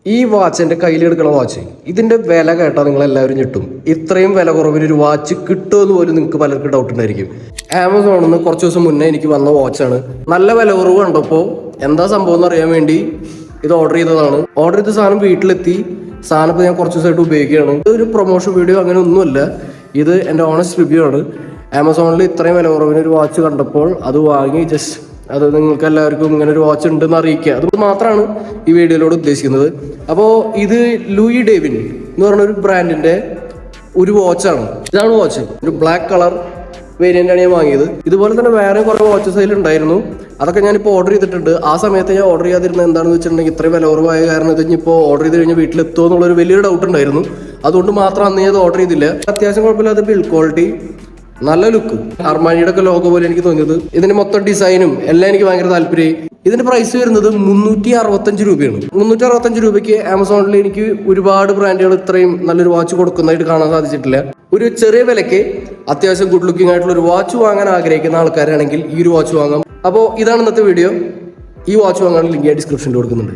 ഈ വാച്ച് എൻ്റെ കയ്യിലെടുക്കണ വാച്ച് ഇതിൻ്റെ വില കേട്ടാൽ നിങ്ങളെല്ലാവരും ഞെട്ടും. ഇത്രയും വില കുറവിനൊരു വാച്ച് കിട്ടുമെന്ന് പോലും നിങ്ങൾക്ക് പലർക്കും ഡൗട്ട് ഉണ്ടായിരിക്കും. ആമസോണിൽ നിന്ന് കുറച്ച് ദിവസം മുന്നേ എനിക്ക് വന്ന വാച്ചാണ്. നല്ല വില കുറവ് കണ്ടപ്പോൾ എന്താ സംഭവം എന്ന് അറിയാൻ വേണ്ടി ഇത് ഓർഡർ ചെയ്തതാണ്. ഓർഡർ ചെയ്ത സാധനം വീട്ടിലെത്തി. സാധനം ഇപ്പോൾ ഞാൻ കുറച്ച് ദിവസമായിട്ട് ഉപയോഗിക്കുകയാണ്. ഇതൊരു പ്രൊമോഷൻ വീഡിയോ അങ്ങനെ ഒന്നുമല്ല, ഇത് എൻ്റെ ഓണസ്റ്റ് റിവ്യൂ ആണ്. ആമസോണിൽ ഇത്രയും വില കുറവിനൊരു വാച്ച് കണ്ടപ്പോൾ അത് വാങ്ങി അത് നിങ്ങൾക്ക് എല്ലാവർക്കും ഇങ്ങനെ ഒരു വാച്ച് ഉണ്ടെന്ന് അറിയിക്കുക. അത് മാത്രമാണ് ഈ വീഡിയോയിലൂടെ ഉദ്ദേശിക്കുന്നത്. അപ്പോൾ ഇത് ലൂയി ഡേവിൻ എന്ന് പറഞ്ഞ ഒരു ബ്രാൻഡിന്റെ ഒരു വാച്ചാണ്. ഇതാണ് വാച്ച്. ഒരു ബ്ലാക്ക് കളർ വേരിയൻ്റാണ് ഞാൻ വാങ്ങിയത്. ഇതുപോലെ തന്നെ വേറെ കുറേ വാച്ചസ് അതിലുണ്ടായിരുന്നു. അതൊക്കെ ഞാനിപ്പോൾ ഓർഡർ ചെയ്തിട്ടുണ്ട്. ആ സമയത്ത് ഞാൻ ഓർഡർ ചെയ്യാതിരുന്നത് എന്താണെന്ന് വെച്ചിട്ടുണ്ടെങ്കിൽ ഇത്രയും വില കുറവായ കാരണം ഇത് ഇപ്പോൾ ഓർഡർ ചെയ്ത് കഴിഞ്ഞാൽ വീട്ടിലെത്തുമോ എന്നുള്ളൊരു വലിയൊരു ഡൗട്ട് ഉണ്ടായിരുന്നു. അതുകൊണ്ട് മാത്രം അന്ന് ഞാൻ ഓർഡർ ചെയ്തില്ല. അത്യാവശ്യം കുഴപ്പമില്ലാത്ത ബിൽഡ് ക്വാളിറ്റി, നല്ല ലുക്ക്, അർമാനിയുടെ ഒക്കെ ലോഗോ പോലെ എനിക്ക് തോന്നിയത്. ഇതിന്റെ മൊത്തം ഡിസൈനും എല്ലാം എനിക്ക് ഭയങ്കര താല്പര്യമായി. ഇതിന്റെ പ്രൈസ് വരുന്നത് 365 രൂപയാണ്. 365 രൂപയ്ക്ക് ആമസോണിൽ എനിക്ക് ഒരുപാട് ബ്രാൻഡുകൾ ഇത്രയും നല്ലൊരു വാച്ച് കൊടുക്കുന്നതായിട്ട് കാണാൻ സാധിച്ചിട്ടില്ല. ഒരു ചെറിയ വിലയ്ക്ക് അത്യാവശ്യം ഗുഡ് ലുക്കിംഗ് ആയിട്ടുള്ള ഒരു വാച്ച് വാങ്ങാൻ ആഗ്രഹിക്കുന്ന ആൾക്കാരാണെങ്കിൽ ഈ ഒരു വാച്ച് വാങ്ങാം. അപ്പോൾ ഇതാണ് ഇന്നത്തെ വീഡിയോ. ഈ വാച്ച് വാങ്ങാൻ ലിങ്ക് ഡിസ്ക്രിപ്ഷനിൽ കൊടുക്കുന്നുണ്ട്.